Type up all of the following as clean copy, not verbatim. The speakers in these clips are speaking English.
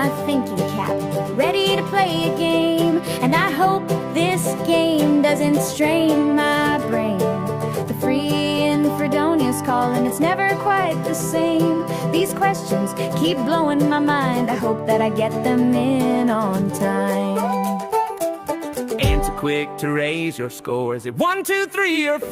my thinking cap, ready to play a game. And I hope this game doesn't strain my brain. The free in Fredonia's calling, it's never quite the same. These questions keep blowing my mind, I hope that I get them in on time. Answer quick to raise your score. Is it 1, 2, 3, or 4?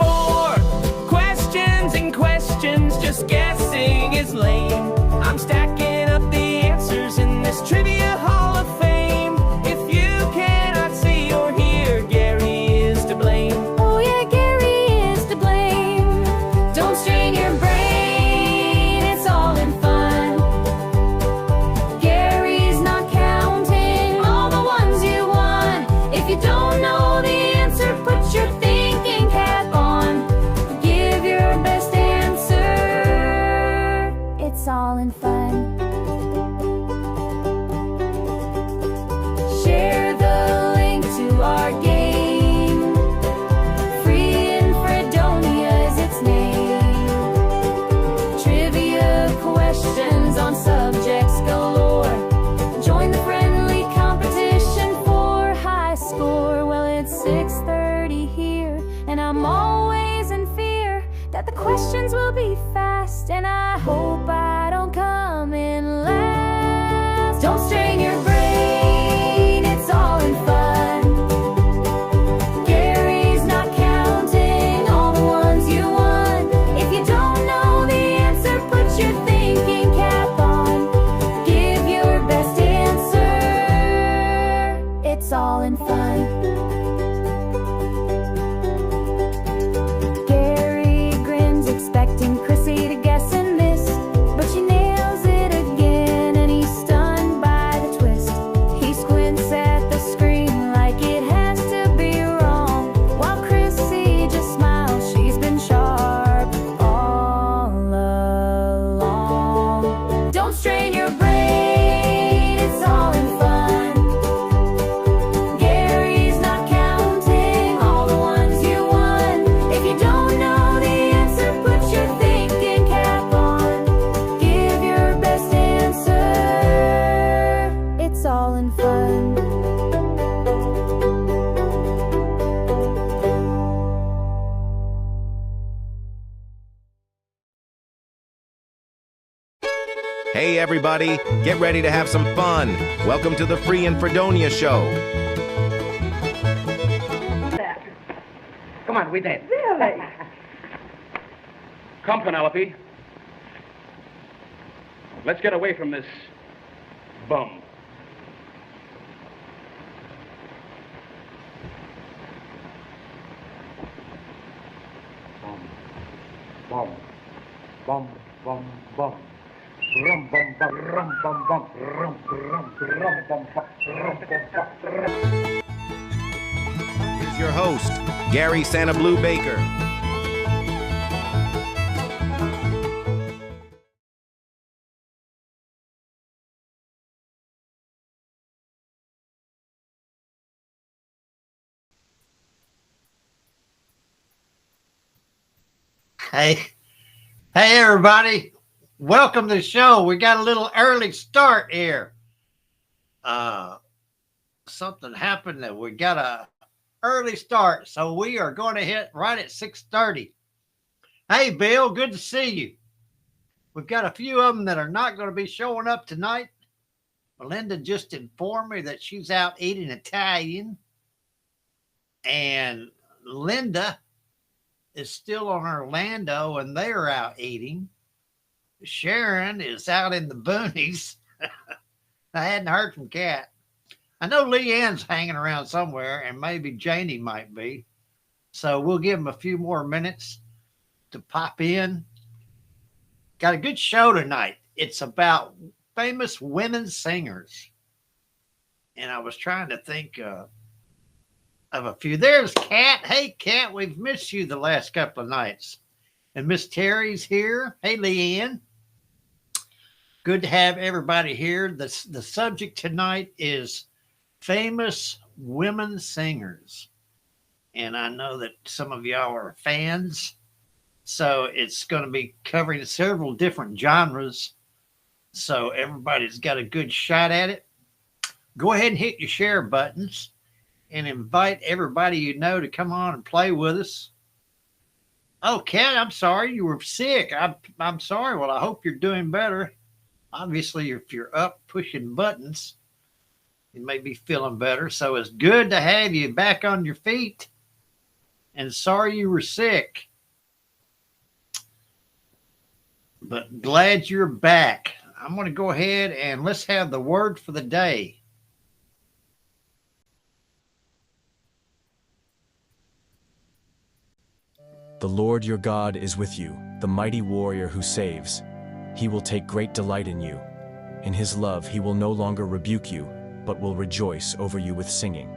Questions and questions, just guessing is lame. I'm stacking up the answers in this trivia hall of fame. If you cannot see or hear, Gary is to blame. Oh yeah, Gary is to blame. Don't strain your brain, it's all in fun. Gary's not counting all the ones you won. If you don't know the answer, put your thinking cap on. Give your best answer. It's all in fun. Share the link to our game. Free in Fredonia is its name. Trivia questions on subjects galore. Join the friendly competition for high score. Well, it's 6:30 here, and I'm always in fear that the questions will be fast, and I hope I don't come in last. Don't strain your brain, it's all in fun. Gary's not counting all the ones you won. If you don't know the answer, put your thinking cap on. Give your best answer. It's all in fun. Gary grins, expecting Chrissy to guess and miss, but she nails it again, and he's stunned by the twist. He squints at the screen like it has to be wrong, while Chrissy just smiles. She's been sharp all along. Don't strain your brain, it's all in fun. Gary's not counting all the ones you won. If you don't know the answer, put your thinking cap on. Give your best answer. It's all in fun. Hey everybody, get ready to have some fun. Welcome to the Free in Fredonia Show. Come on, we dance. Really? Come, Penelope. Let's get away from this bum. Bum, bum, bum, bum. Rum, bum, bum, rum, bum, bum, rum, rum, rum, bum, bum, rum, bum, bum, rum. Here's your host, Gary SannaBlue Baker. Hey, everybody. Welcome to the show. We got a little early start here. Something happened that we got a early start, so we are going to hit right at 6:30. Hey, Bill, good to see you. We've got a few of them that are not going to be showing up tonight. Melinda just informed me that she's out eating Italian, and Linda is still on Orlando, and they're out eating. Sharon is out in the boonies. I hadn't heard from Kat. I know Leanne's hanging around somewhere, and maybe Janie might be. So we'll give them a few more minutes to pop in. Got a good show tonight. It's about famous women singers. And I was trying to think of a few. There's Kat. Hey, Kat, we've missed you the last couple of nights. And Miss Terry's here. Hey, Leanne. Good to have everybody here. The subject tonight is famous women singers. And I know that some of y'all are fans. So it's going to be covering several different genres. so everybody's got a good shot at it. Go ahead and hit your share buttons and invite everybody you know to come on and play with us. Oh, Kat, I'm sorry you were sick. I'm sorry. Well, I hope you're doing better. Obviously, if you're up pushing buttons, you may be feeling better. So it's good to have you back on your feet. And sorry you were sick. But glad you're back. I'm going to go ahead and let's have the word for the day. The Lord your God is with you, the mighty warrior who saves. He will take great delight in you. In his love he will no longer rebuke you, but will rejoice over you with singing.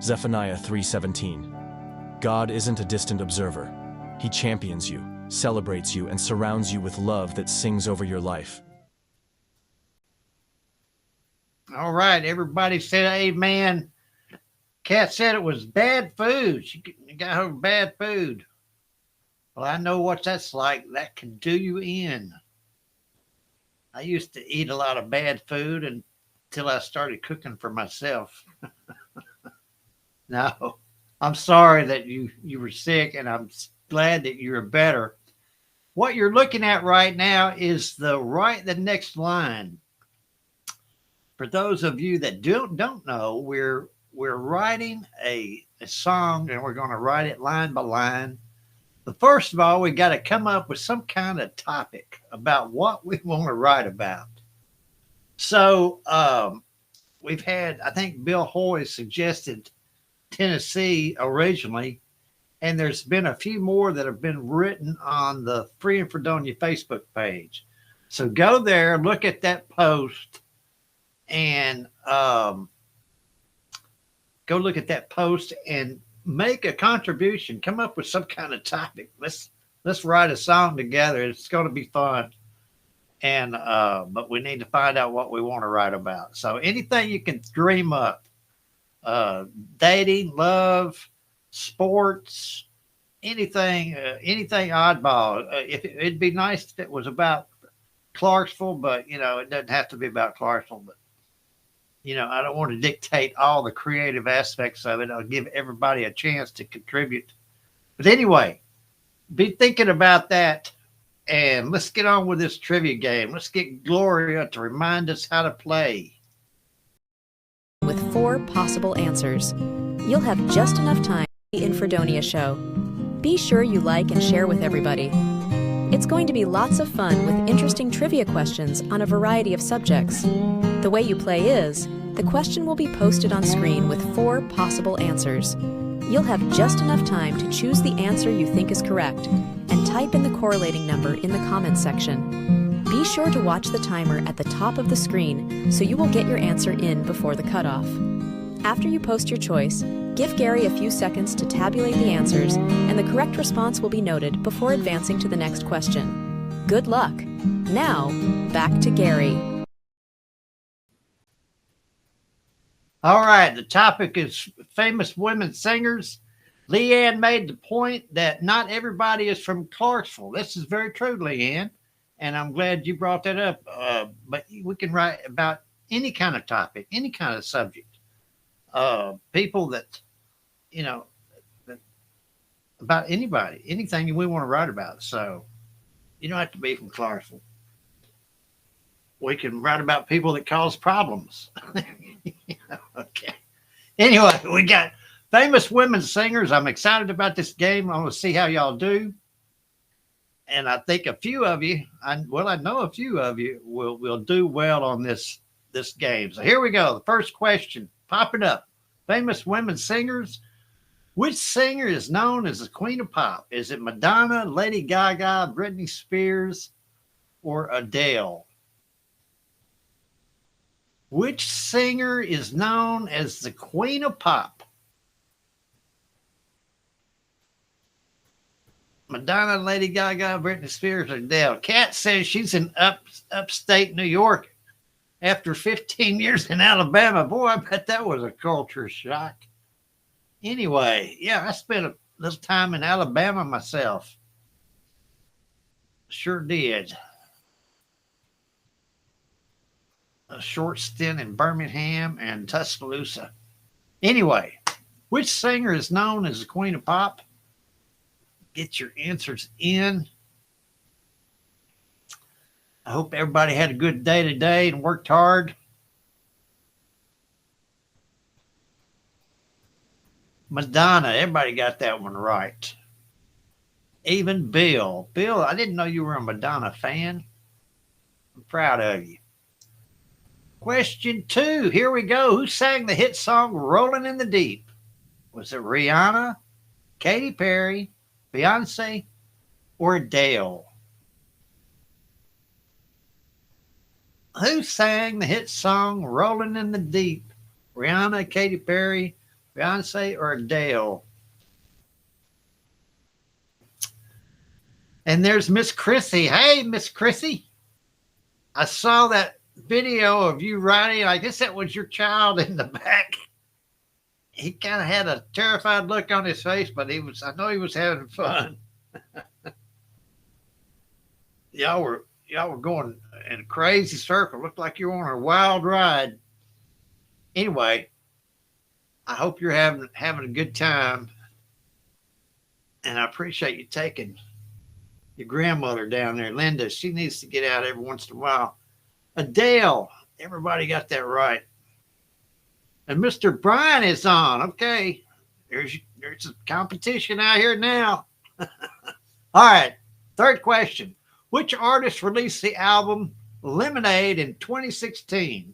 Zephaniah 3:17. God isn't a distant observer. He champions you, celebrates you, and surrounds you with love that sings over your life. All right, everybody said amen. Kat said it was bad food. She got her bad food. Well, I know what that's like. That can do you in. I used to eat a lot of bad food until I started cooking for myself. No, I'm sorry that you were sick, and I'm glad that you're better. What you're looking at right now is the next line. For those of you that don't know, we're writing a song, and we're going to write it line by line. But first of all, we got to come up with some kind of topic about what we want to write about. So we've had, I think Bill Hoy suggested Tennessee originally, and there's been a few more that have been written on the Free in Fredonia Facebook page. So go there, look at that post, and go look at that post and make a contribution. Come up with some kind of topic. Let's write a song together. It's going to be fun. And but we need to find out what we want to write about. So anything you can dream up, dating, love, sports, anything oddball. It'd be nice if it was about Clarksville, but it doesn't have to be about Clarksville. But I don't want to dictate all the creative aspects of it. I'll give everybody a chance to contribute. But anyway, be thinking about that, and let's get on with this trivia game. Let's get Gloria to remind us how to play. With 4 possible answers. You'll have just enough time for the Fredonia Show. Be sure you like and share with everybody. It's going to be lots of fun with interesting trivia questions on a variety of subjects. The way you play is, the question will be posted on screen with 4 possible answers. You'll have just enough time to choose the answer you think is correct and type in the correlating number in the comments section. Be sure to watch the timer at the top of the screen so you will get your answer in before the cutoff. After you post your choice, give Gary a few seconds to tabulate the answers, and the correct response will be noted before advancing to the next question. Good luck! Now, back to Gary. All right, the topic is famous women singers. Leanne made the point that not everybody is from Clarksville. This is very true, Leanne, and I'm glad you brought that up. But we can write about any kind of topic, any kind of subject. People that, about anybody, anything we want to write about. So you don't have to be from Clarksville. We can write about people that cause problems. Okay. Anyway, we got famous women singers. I'm excited about this game. I want to see how y'all do. And I think a few of you, I know a few of you will do well on this game. So here we go. The first question popping up. Famous women singers. Which singer is known as the Queen of Pop? Is it Madonna, Lady Gaga, Britney Spears, or Adele? Which singer is known as the Queen of Pop? Madonna, Lady Gaga, Britney Spears, or Adele? Kat says she's in upstate New York after 15 years in Alabama. Boy, I bet that was a culture shock. Anyway, yeah, I spent a little time in Alabama myself. Sure did. a short stint in Birmingham and Tuscaloosa. Anyway, which singer is known as the Queen of Pop? Get your answers in. I hope everybody had a good day today and worked hard. Madonna, everybody got that one right. Even Bill. Bill, I didn't know you were a Madonna fan. I'm proud of you. Question 2. Here we go. Who sang the hit song Rolling in the Deep? Was it Rihanna, Katy Perry, Beyonce, or Adele? Who sang the hit song Rolling in the Deep? Rihanna, Katy Perry, Beyonce, or Adele? And there's Miss Chrissy. Hey, Miss Chrissy. I saw that video of you riding. I guess that was your child in the back. He kind of had a terrified look on his face, but I know he was having fun. Y'all were going in a crazy circle. Looked like you were on a wild ride. Anyway, I hope you're having a good time. And I appreciate you taking your grandmother down there, Linda. She needs to get out every once in a while. Adele, everybody got that right. And Mr. Brian is on. Okay, there's a competition out here now. All right, third question. Which artist released the album Lemonade in 2016?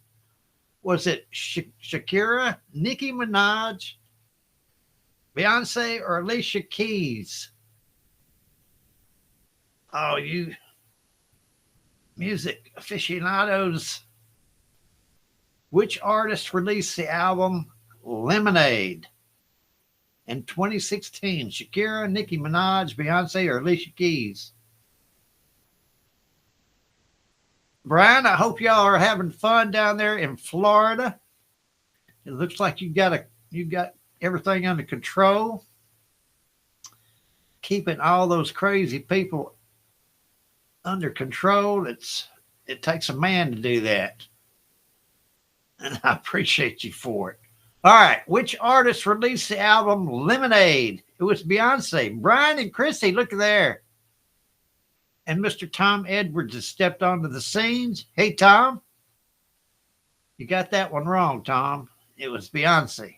Was it Shakira, Nicki Minaj, Beyonce, or Alicia Keys? Oh, you music aficionados. Which artist released the album Lemonade in 2016? Shakira, Nicki Minaj, Beyonce, or Alicia Keys? Brian, I hope y'all are having fun down there in Florida. It looks like you got everything under control. Keeping all those crazy people under control. It takes a man to do that. And I appreciate you for it. All right. Which artist released the album Lemonade? It was Beyonce. Brian and Chrissy, look there. And Mr. Tom Edwards has stepped onto the scenes. Hey, Tom. You got that one wrong, Tom. It was Beyonce.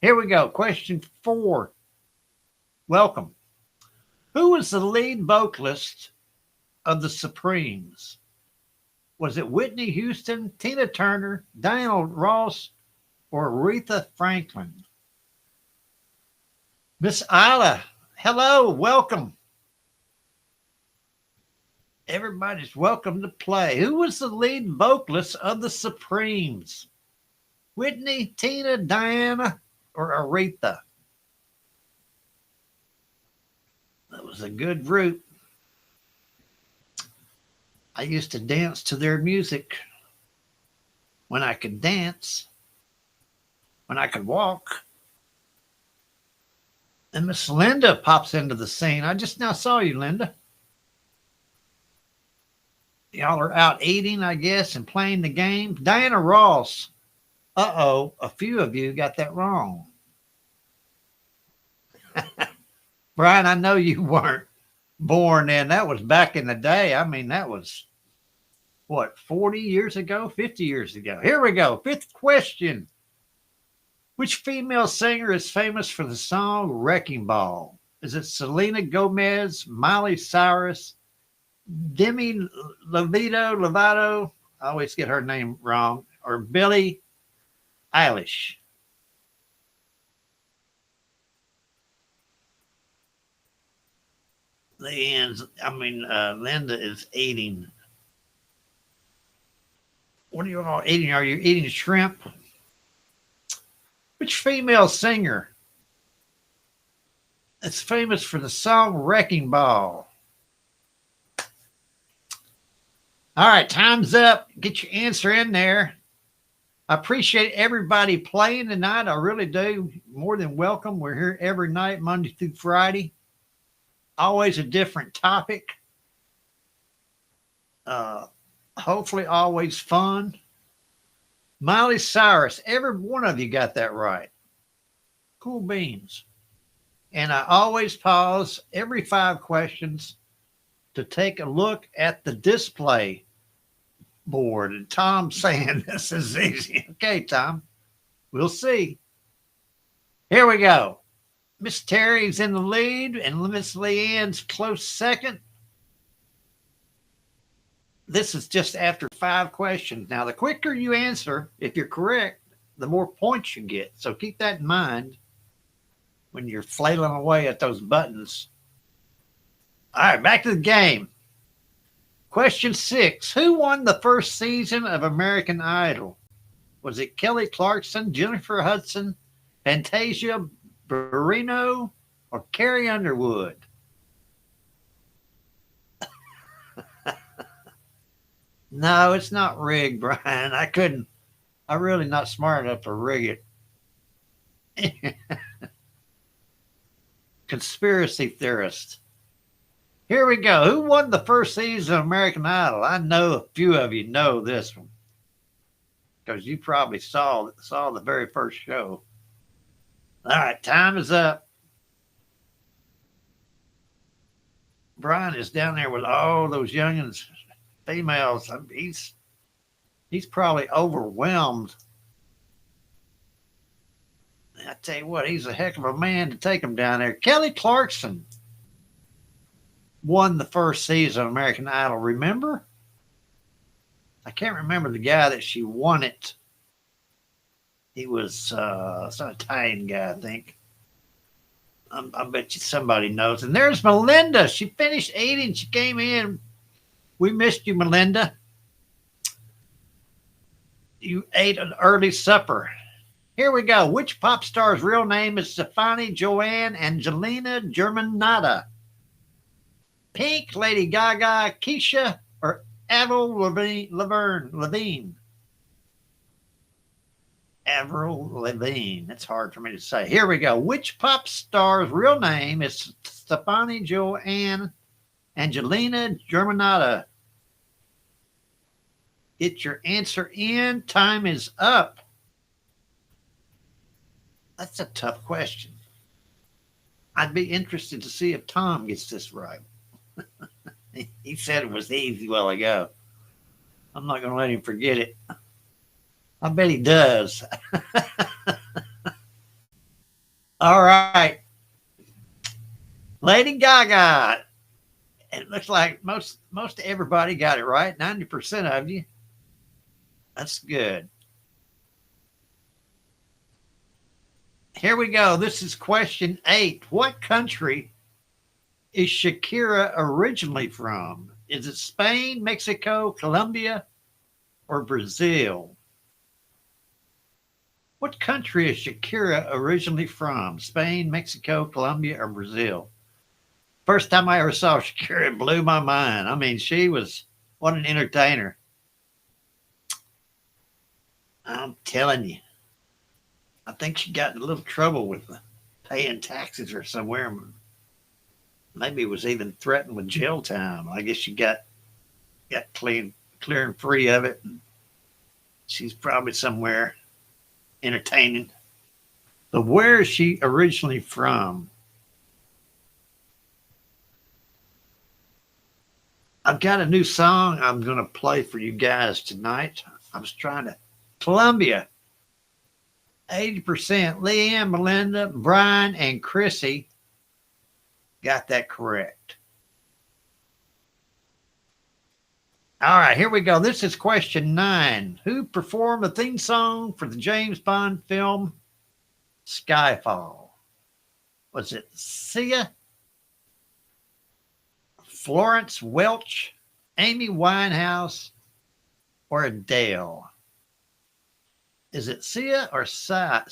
Here we go. Question 4. Welcome. Who was the lead vocalist of the Supremes? Was it Whitney Houston, Tina Turner, Diana Ross, or Aretha Franklin? Miss Isla, hello, welcome. Everybody's welcome to play. Who was the lead vocalist of the Supremes? Whitney, Tina, Diana, or Aretha? That was a good group. I used to dance to their music when I could dance, when I could walk. And Miss Linda pops into the scene. I just now saw you, Linda. Y'all are out eating, I guess, and playing the game. Diana Ross. Uh-oh, a few of you got that wrong. Brian, I know you weren't born then. That was back in the day. I mean, that was, what, 40 years ago, 50 years ago. Here we go. 5th question. Which female singer is famous for the song Wrecking Ball? Is it Selena Gomez, Miley Cyrus, Demi Lovato, I always get her name wrong, or Billie Eilish? Linda is eating. What are you all eating? Are you eating shrimp? Which female singer is famous for the song Wrecking Ball? All right, time's up. Get your answer in there. I appreciate everybody playing tonight. I really do. More than welcome. We're here every night, Monday through Friday. Always a different topic. Hopefully always fun. Miley Cyrus. Every one of you got that right. Cool beans. And I always pause every 5 questions to take a look at the display board. And Tom's saying this is easy. Okay, Tom, we'll see. Here we go. Miss Terry's in the lead and Miss Leanne's close second. This is just after 5 questions. Now, the quicker you answer, if you're correct, the more points you get. So keep that in mind when you're flailing away at those buttons. All right, back to the game. Question 6. Who won the first season of American Idol? Was it Kelly Clarkson, Jennifer Hudson, Fantasia Barrino, or Carrie Underwood? No, it's not rigged, Brian. I'm really not smart enough to rig it. Conspiracy theorist. Here we go. Who won the first season of American Idol? I know a few of you know this one because you probably saw the very first show. All right, time is up. Brian is down there with all those youngins, females. He's probably overwhelmed. I tell you what, he's a heck of a man to take him down there. Kelly Clarkson won the first season of American Idol. Remember? I can't remember the guy that she won it. He was some Italian guy, I think. I bet you somebody knows. And there's Melinda. She finished eating. She came in. We missed you, Melinda. You ate an early supper. Here we go. Which pop star's real name is Stefani Joanne Angelina Germanata? Pink, Lady Gaga, Keisha, or Avril Lavigne? Avril Lavigne. That's hard for me to say. Here we go. Which pop star's real name is Stefani Joanne Angelina Germanata? Get your answer in. Time is up. That's a tough question. I'd be interested to see if Tom gets this right. He said it was easy a while ago. I'm not going to let him forget it. I bet he does. All right. Lady Gaga. It looks like most everybody got it right. 90% of you. That's good. Here we go. This is question 8. What country is Shakira originally from? Is it Spain, Mexico, Colombia, or Brazil? What country is Shakira originally from? Spain, Mexico, Colombia, or Brazil? First time I ever saw Shakira, it blew my mind. I mean, what an entertainer. I'm telling you. I think she got in a little trouble with paying taxes or somewhere. Maybe it was even threatened with jail time. I guess she got clear and free of it. She's probably somewhere entertaining. But where is she originally from? I've got a new song I'm going to play for you guys tonight. I was trying to. Colombia. 80%. Leanne, Melinda, Brian, and Chrissy got that correct. All right, here we go. This is question 9. Who performed the theme song for the James Bond film Skyfall? Was it Sia, Florence Welch, Amy Winehouse, or Adele? Is it Sia or Sia?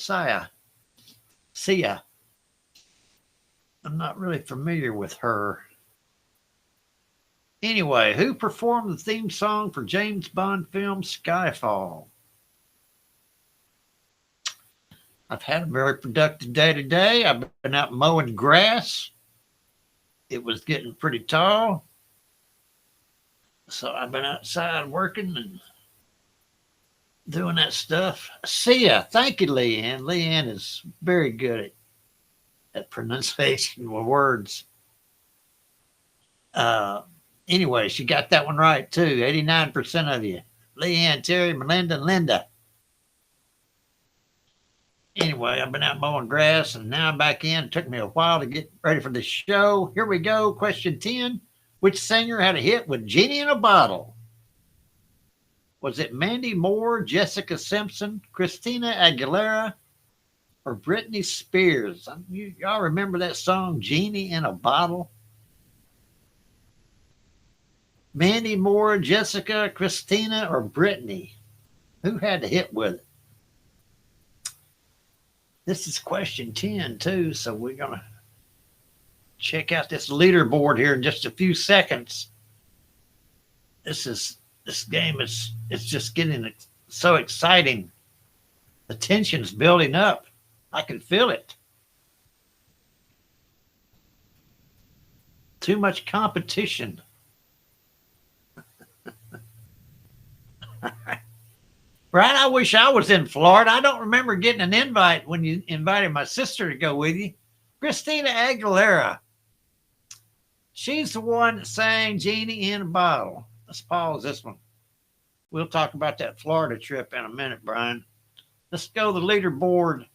Sia. I'm not really familiar with her. Anyway, who performed the theme song for James Bond film Skyfall? I've had a very productive day today. I've been out mowing grass. It was getting pretty tall. So I've been outside working and doing that stuff. See ya. Thank you, Leanne. Leanne is very good at pronunciation of words. Anyway, she got that one right too. 89% of you. Leanne, Terry, Melinda, and Linda. Anyway, I've been out mowing grass and now I'm back in. It took me a while to get ready for the show. Here we go. Question 10. Which singer had a hit with Genie in a Bottle? Was it Mandy Moore, Jessica Simpson, Christina Aguilera, or Britney Spears? Y'all remember that song, Genie in a Bottle? Mandy Moore, Jessica, Christina, or Britney? Who had the hit with it? This is question 10 too, so we're going to check out this leaderboard here in just a few seconds. This game it's just getting so exciting. The tension's building up. I can feel it. Too much competition. Brian, I wish I was in Florida. I don't remember getting an invite when you invited my sister to go with you. Christina Aguilera. She's the one that sang Genie in a Bottle. Let's pause this one. We'll talk about that Florida trip in a minute, Brian. Let's go to the leaderboard.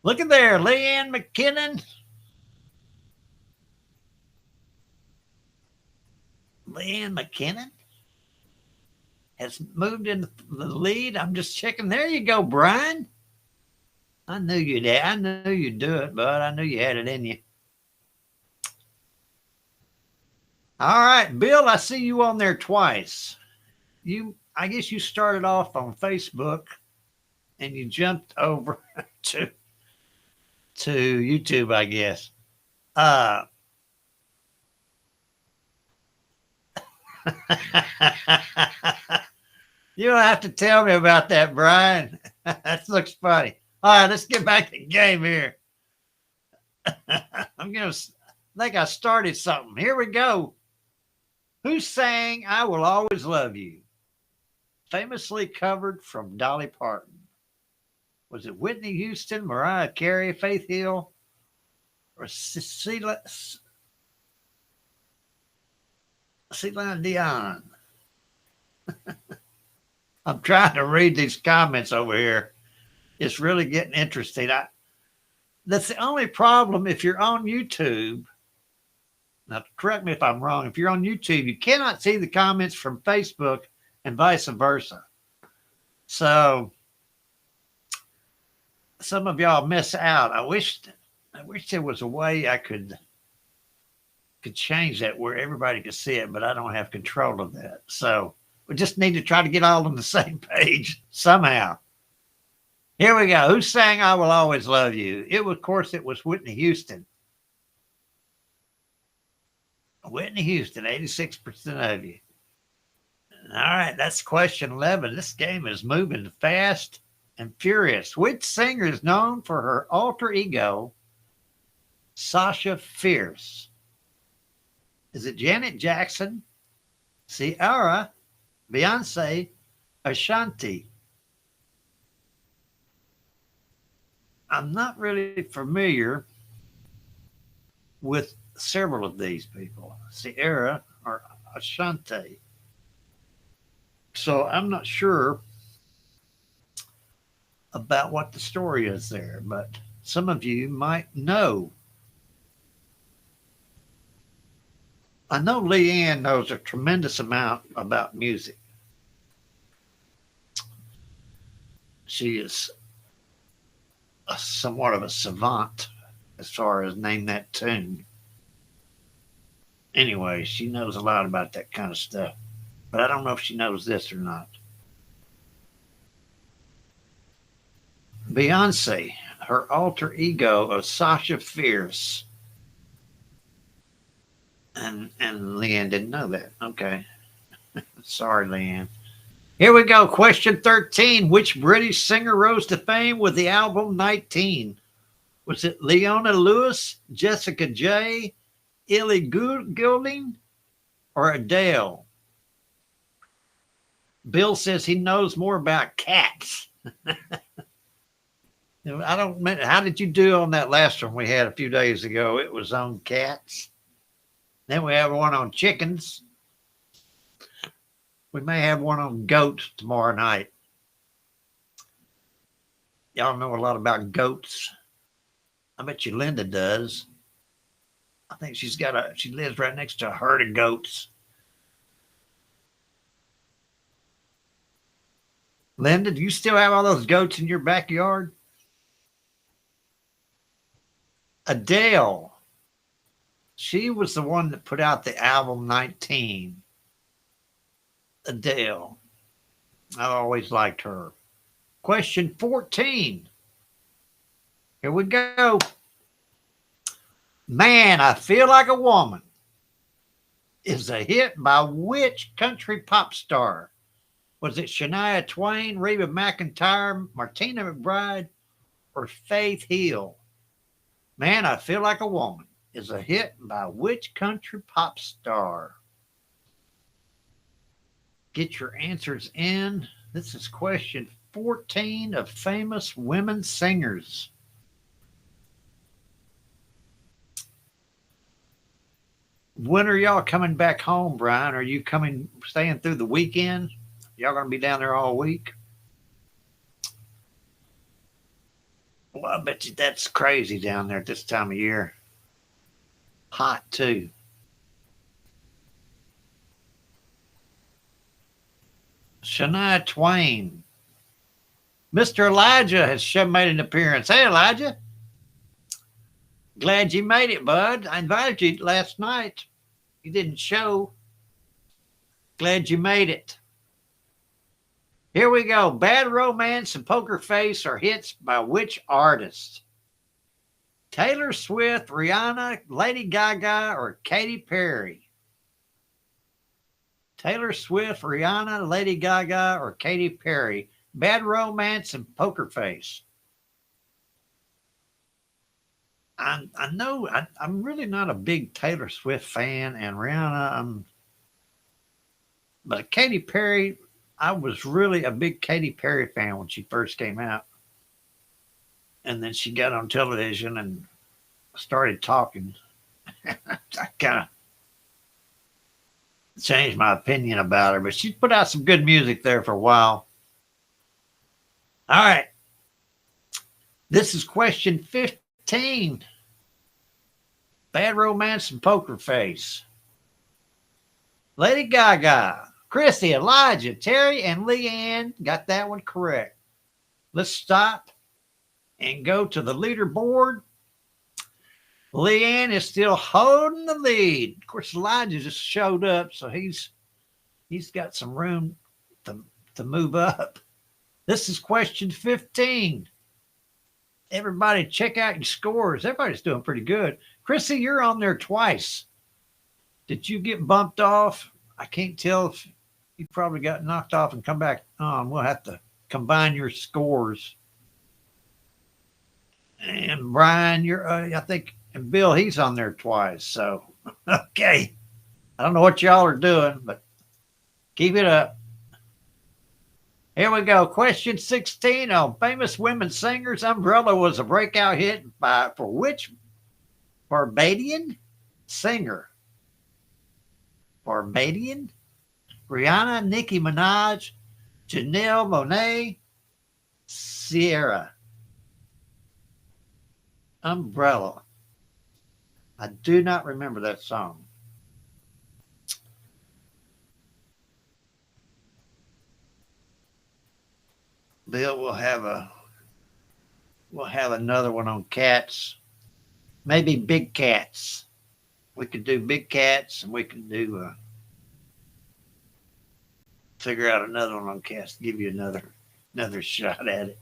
Look at there, Leanne McKinnon. Leanne McKinnon has moved into the lead. I'm just checking. There you go, Brian. I knew you'd do it, bud. I knew you had it in you. All right, Bill, I see you on there twice. I guess you started off on Facebook and you jumped over to YouTube, I guess. You don't have to tell me about that, Brian. That looks funny. All right, let's get back to the game here. I think I started something. Here we go. Who sang I Will Always Love You? Famously covered from Dolly Parton. Was it Whitney Houston, Mariah Carey, Faith Hill, or Celine Dion? I'm trying to read these comments over here. It's really getting interesting. That's the only problem if you're on YouTube. Now, correct me if I'm wrong. If you're on YouTube, you cannot see the comments from Facebook and vice versa. So some of y'all miss out. I wish there was a way I could change that where everybody could see it, but I don't have control of that. So we just need to try to get all on the same page somehow. Here we go. Who sang I Will Always Love You? It was Whitney Houston. Whitney Houston, 86% of you. All right, that's question 11. This game is moving fast and furious. Which singer is known for her alter ego, Sasha Fierce? Is it Janet Jackson, Ciara, Beyonce, Ashanti? I'm not really familiar with several of these people, Ciara or Ashanti. So I'm not sure about what the story is there, but some of you might know. I know Leanne knows a tremendous amount about music. She is somewhat of a savant as far as name that tune. Anyway, she knows a lot about that kind of stuff, but I don't know if she knows this or not. Beyonce, her alter ego of Sasha Fierce. And Leanne didn't know that. Okay. Sorry, Leanne. Here we go. Question 13. Which British singer rose to fame with the album 19? Was it Leona Lewis, Jessica J, Ellie Goulding, or Adele? Bill says he knows more about cats. I don't. How did you do on that last one we had a few days ago? It was on cats. Then we have one on chickens. We may have one on goats tomorrow night. Y'all know a lot about goats. I bet you Linda does. I think she lives right next to a herd of goats. Linda, do you still have all those goats in your backyard? Adele. She was the one that put out the album 19. Adele. I've always liked her. Question 14. Here we go. Man, I Feel Like a Woman is a hit by which country pop star? Was it Shania Twain, Reba McEntire, Martina McBride, or Faith Hill? Man, I Feel Like a Woman is a hit by which country pop star? Get your answers in. This is question 14 of famous women singers. When are y'all coming back home, Brian? Are you staying through the weekend? Y'all going to be down there all week? Well, I bet you that's crazy down there at this time of year. Hot, too. Shania Twain. Mr. Elijah has made an appearance. Hey, Elijah. Glad you made it, bud. I invited you last night. You didn't show. Glad you made it. Here we go. Bad Romance and Poker Face are hits by which artist? Taylor Swift, Rihanna, Lady Gaga, or Katy Perry? Taylor Swift, Rihanna, Lady Gaga, or Katy Perry? Bad Romance and Poker Face. I know I'm really not a big Taylor Swift fan, and Rihanna, but Katy Perry, I was really a big Katy Perry fan when she first came out. And then she got on television and started talking. I kind of changed my opinion about her, but she put out some good music there for a while. All right. This is question 15. Bad Romance and Poker Face. Lady Gaga, Chrissy, Elijah, Terry, and Leanne got that one correct. Let's stop and go to the leaderboard. Leanne is still holding the lead. Of course, Elijah just showed up, so he's got some room to move up. This is question 15. Everybody check out your scores. Everybody's doing pretty good. Chrissy, you're on there twice. Did you get bumped off? I can't tell if you probably got knocked off and come back on. We'll have to combine your scores. And Brian, you're, I think, and Bill, he's on there twice. So, okay. I don't know what y'all are doing, but keep it up. Here we go. Question 16 on famous women singers. Umbrella was a breakout hit for which Barbadian singer? Barbadian? Rihanna, Nicki Minaj, Janelle Monáe, Sierra. Umbrella. I do not remember that song. Bill will have another one on cats. Maybe big cats. We could do big cats, and we can do figure out another one on cats. Give you another shot at it.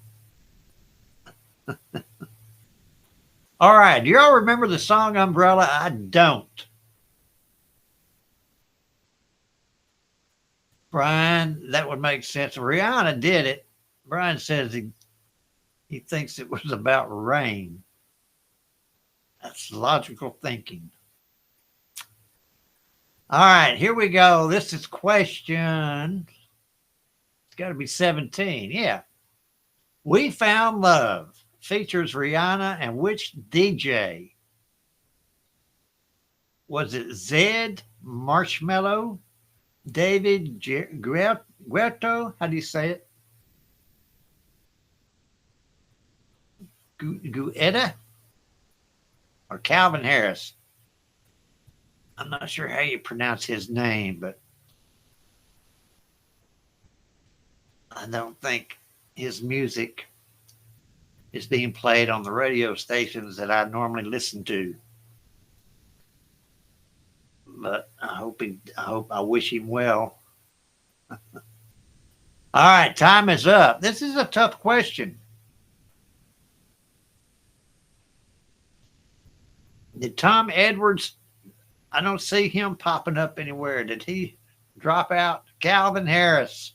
All right. Do y'all remember the song Umbrella? I don't. Brian, that would make sense. Rihanna did it. Brian says he thinks it was about rain. That's logical thinking. All right, here we go. This is question got to be 17. Yeah. We Found Love features Rihanna and which DJ? Was it Zed, Marshmello, David Guetto? How do you say it? Guetta? Or Calvin Harris? I'm not sure how you pronounce his name, but I don't think his music is being played on the radio stations that I normally listen to. But I wish him well. All right, time is up. This is a tough question. Did Tom Edwards, I don't see him popping up anywhere. Did he drop out? Calvin Harris.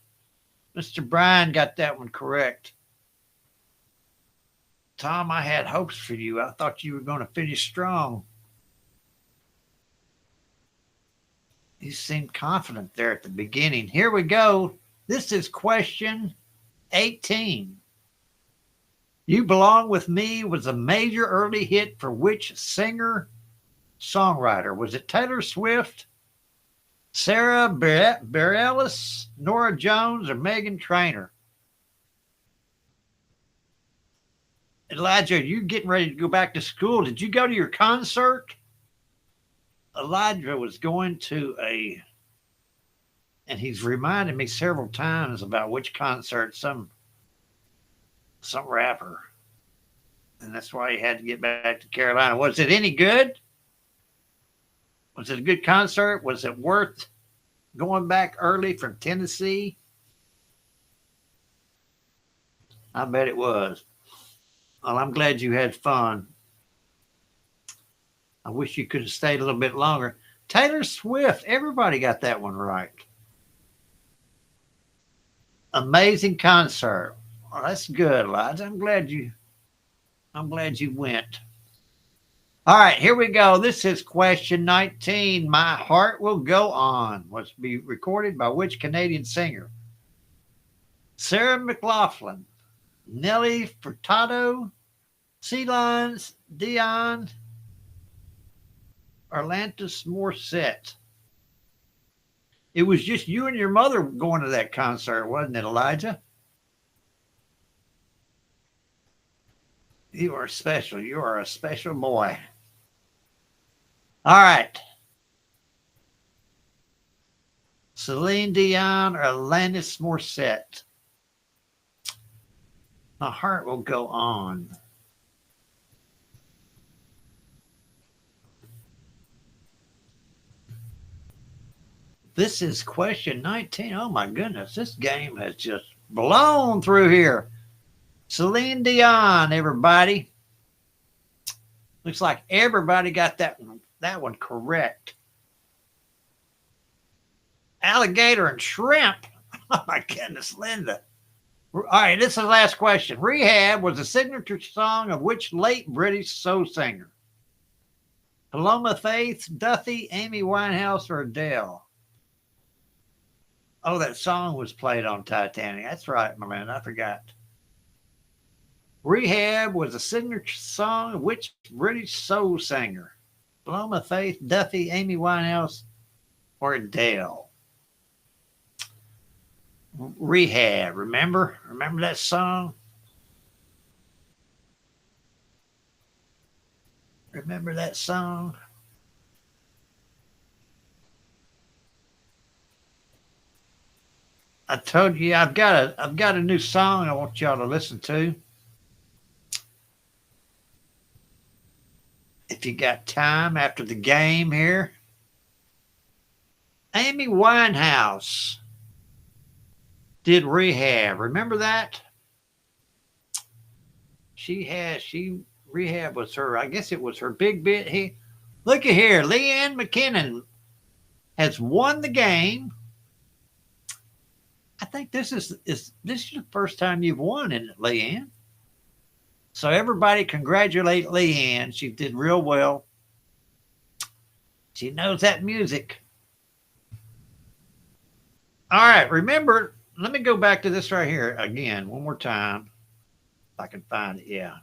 Mr. Bryan got that one correct. Tom, I had hopes for you. I thought you were going to finish strong. You seemed confident there at the beginning. Here we go. This is question 18. You Belong With Me was a major early hit for which singer-songwriter? Was it Taylor Swift, Sarah Bareilles, Nora Jones, or Meghan Trainor? Elijah, you getting ready to go back to school. Did you go to your concert? Elijah was going to and he's reminded me several times about which concert, some rapper. And that's why he had to get back to Carolina. Was it any good? Was it a good concert? Was it worth going back early from Tennessee? I bet it was. Well, I'm glad you had fun. I wish you could have stayed a little bit longer. Taylor Swift, everybody got that one right. Amazing concert. Well, that's good, Elijah. I'm glad you went. All right, here we go. This is question 19. My Heart Will Go On was to be recorded by which Canadian singer? Sarah McLachlan, Nelly Furtado, Celine Dion, Alanis Morissette. It was just you and your mother going to that concert, wasn't it, Elijah? You are special. You are a special boy. All right. Celine Dion or Alanis Morissette? My Heart Will Go On. This is question 19. Oh, my goodness. This game has just blown through here. Celine Dion, everybody. Looks like everybody got that one correct. Alligator and shrimp. Oh, my goodness, Linda. All right, this is the last question. Rehab was a signature song of which late British soul singer? Paloma Faith, Duffy, Amy Winehouse, or Adele? Oh, that song was played on Titanic. That's right, my man. I forgot. Rehab was a signature song of which British soul singer? Paloma Faith, Duffy, Amy Winehouse, or Adele? Rehab. Remember that song? Remember that song? I told you I've got a new song I want y'all to listen to. If you got time after the game here. Amy Winehouse did Rehab. Remember that? Rehab was her, I guess it was her big bit. Look at here. Leanne McKinnon has won the game. I think this is the first time you've won, isn't it, Leanne? So everybody congratulate Leanne. She did real well. She knows that music. All right, remember, let me go back to this right here again, one more time. If I can find it. Yeah.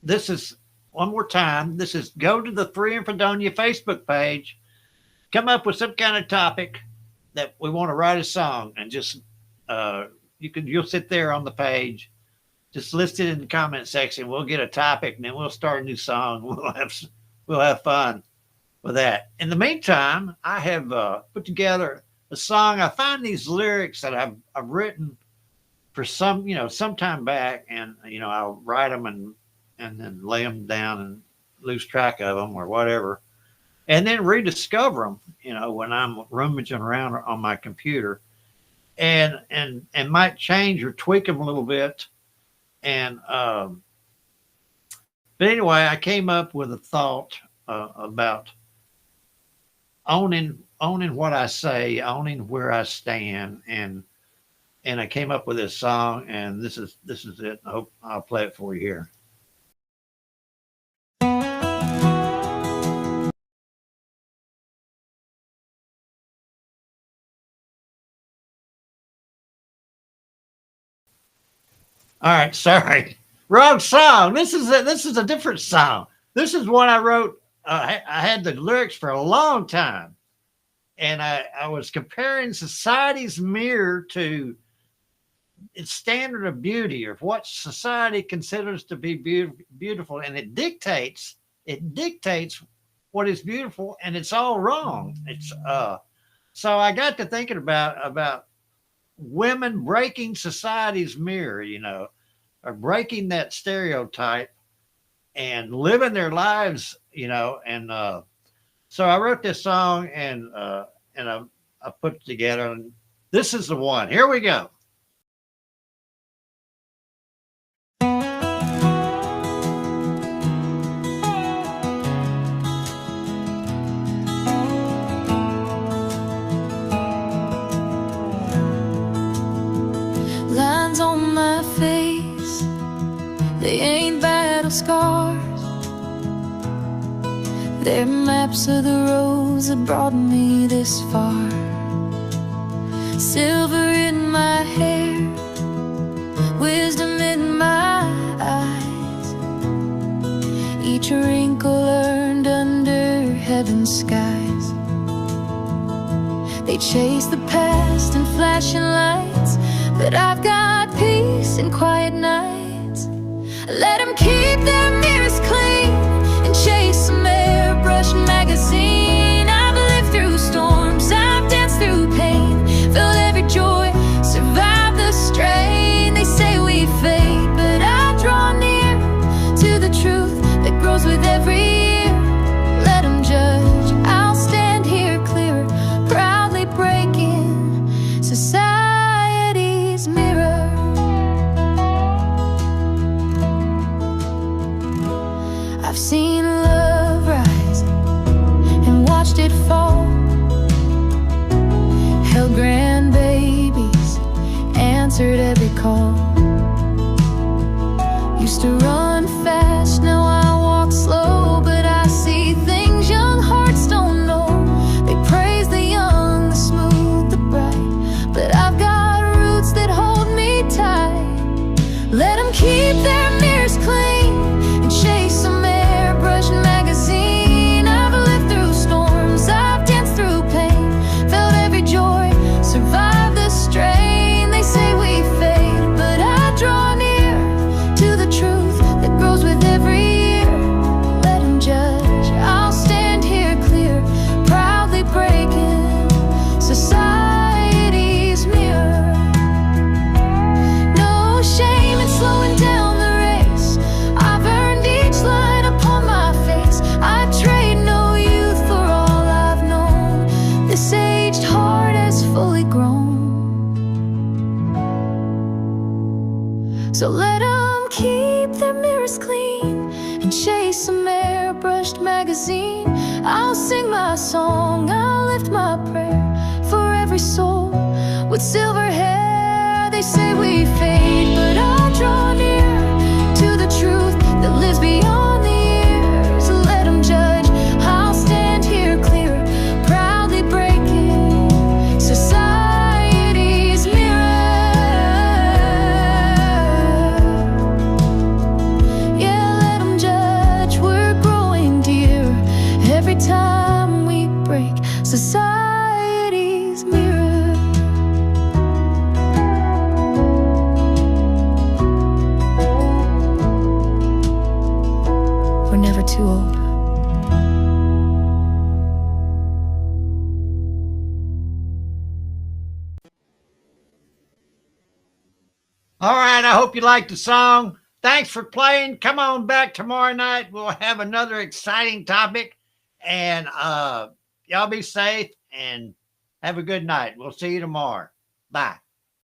This is one more time. This is go to the Free in Fredonia Facebook page, come up with some kind of topic that we want to write a song, and just you'll sit there on the page, just list it in the comment section. We'll get a topic, and then we'll start a new song. We'll have fun with that. In the meantime, I have put together a song. I find these lyrics that I've written for some time back, and I'll write them and then lay them down and lose track of them or whatever, and then rediscover them, when I'm rummaging around on my computer, and might change or tweak them a little bit. And but anyway, I came up with a thought about owning what I say, owning where I stand, and I came up with this song, and this is it. I hope I'll play it for you here. All right, sorry, wrong song. This is a different song. This is one I wrote. I had the lyrics for a long time, and I was comparing society's mirror to its standard of beauty, or what society considers to be beautiful, and it dictates what is beautiful, and it's all wrong. It's so I got to thinking about women breaking society's mirror, or breaking that stereotype and living their lives, and so I wrote this song, and I put it together, and this is the one. Here we go. Lines on my face, they ain't battle scars. They're maps of the roads that brought me this far. Silver in my hair, wisdom in my eyes. Each wrinkle earned under heaven's skies. They chase the past in flashing lights, but I've got peace and quiet nights. Let them keep their mirrors clean and chase some airbrush magazine. I've lived through storms, I've danced through pain, felt every joy, survived the strain. They say we fade, but I draw near to the truth that grows with every year. Let them judge, I'll stand here clear, proudly breaking society's mirror. I've seen love rise and watched it fall, held grandbabies, answered every call. Used to run fast, now I walk slow, but I see things young hearts don't know. They praise the young, the smooth, the bright, but I've got roots that hold me tight. Let them keep their mirrors clean and chase some airbrush magazine. I've lived through storms, I've danced through pain, felt every joy, survived the strain. They say we fade, but I draw near to the truth that grows with every year. Let them judge, I'll stand here clear, proudly breaking society's mirror. No shame in slowing down the race, I've earned each line upon my face. I trade no youth for all I've known. This aged heart has fully grown. So let them keep their mirrors clean and chase some airbrushed magazine. I'll sing my song, I'll lift my prayer for every soul with silver hair. They say we fade, but I'll draw near to the truth that lives beyond the years. Let them judge, I'll stand here clear, proudly breaking society's We're never too old. All right, I hope you liked the song. Thanks for playing. Come on back tomorrow night. We'll have another exciting topic. And y'all be safe and have a good night. We'll see you tomorrow. Bye.